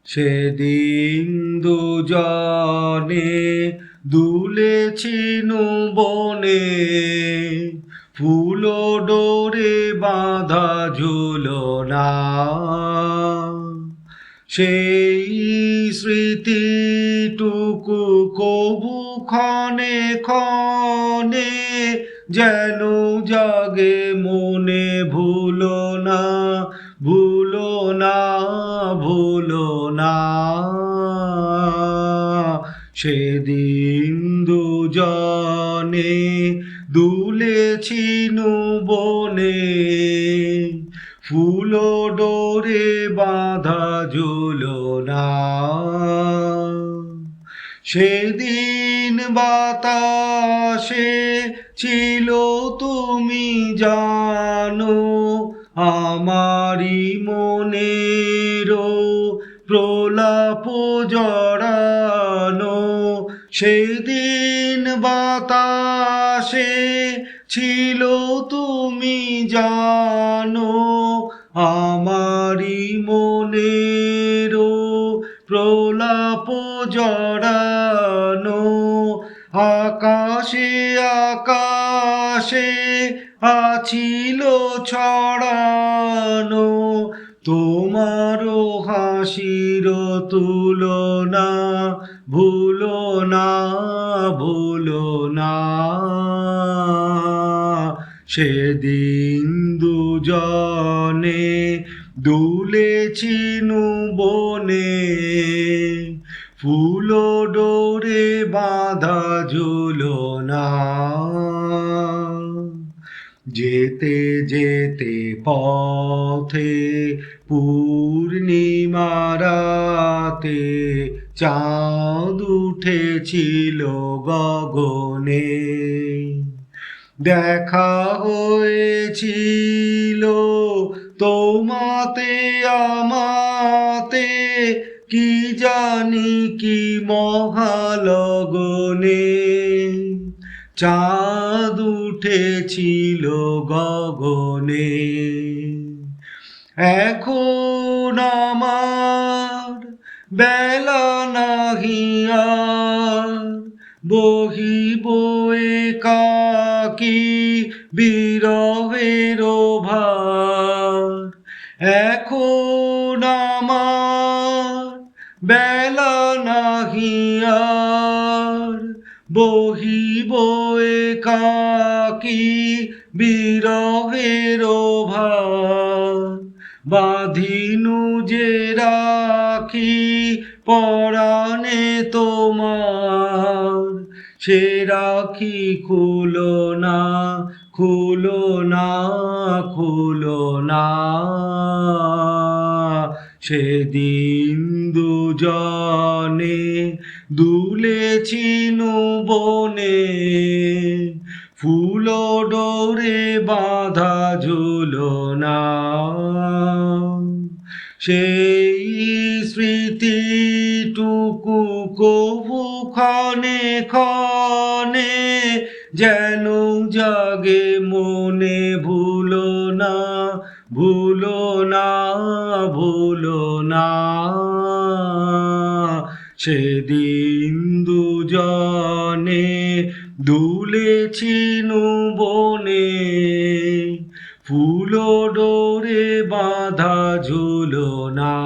সেদিন দুজনে দুলেছি বনে, ফুল ডোরে বাঁধা ঝুলনা। সেই স্মৃতিটুকু কবু ক্ষণে ক্ষণে যেন জাগে মনে, ভুলো না, ভুলো না, ভুলো না। সেদিন দুজনে দুলেছি বনে, ফুল ডোরে বাঁধা ঝুলনা। সেদিন বাতাসে ছিল তুমি জানো, আমারি মনেরও প্রলাপ জড়ানো। সেদিন বাতাসে ছিল তুমি জানো, আমারি মনেরও প্রলাপ জড়ানো। আকাশে আকাশে আছিল ছড়ানো, তোমারও হাসির তুলনা, ভুলো না, ভুলো না। সেদিন দুজনে দুলেছি বনে, ফুল ডোরে বাঁধা ঝুলনা। যেতে যেতে পথে পূর্ণিমা রাতে চাঁদ উঠেছিল গগনে। দেখা হয়েছিল তোমাতে আমাতে, কি জানি কি মহালগনে। চাঁদ উঠেছিল গগনে। এখন আমার বেলা নাহি আর, বহিব একাকী বিরহের ভার। এখন আমার বেলা নাহি আর, বহিব একাকী বিরহের ভার। বাঁধিনু যে রাখি পরাণে তোমার, সে রাখি খুলো না, খুলো না, খুলো না। সেদিন দুজনে দুলেছি বনে, ফুল ডোরে বাঁধা ঝুলনা। সেই স্মৃতিটুকু কবু ক্ষণে ক্ষণে যেন জাগে মনে, ভুলো না, ভুলো না, ভুলো না। সেদিন দুজনে দুলেছি বনে, ফুল ডোরে বাঁধা ঝুলনা।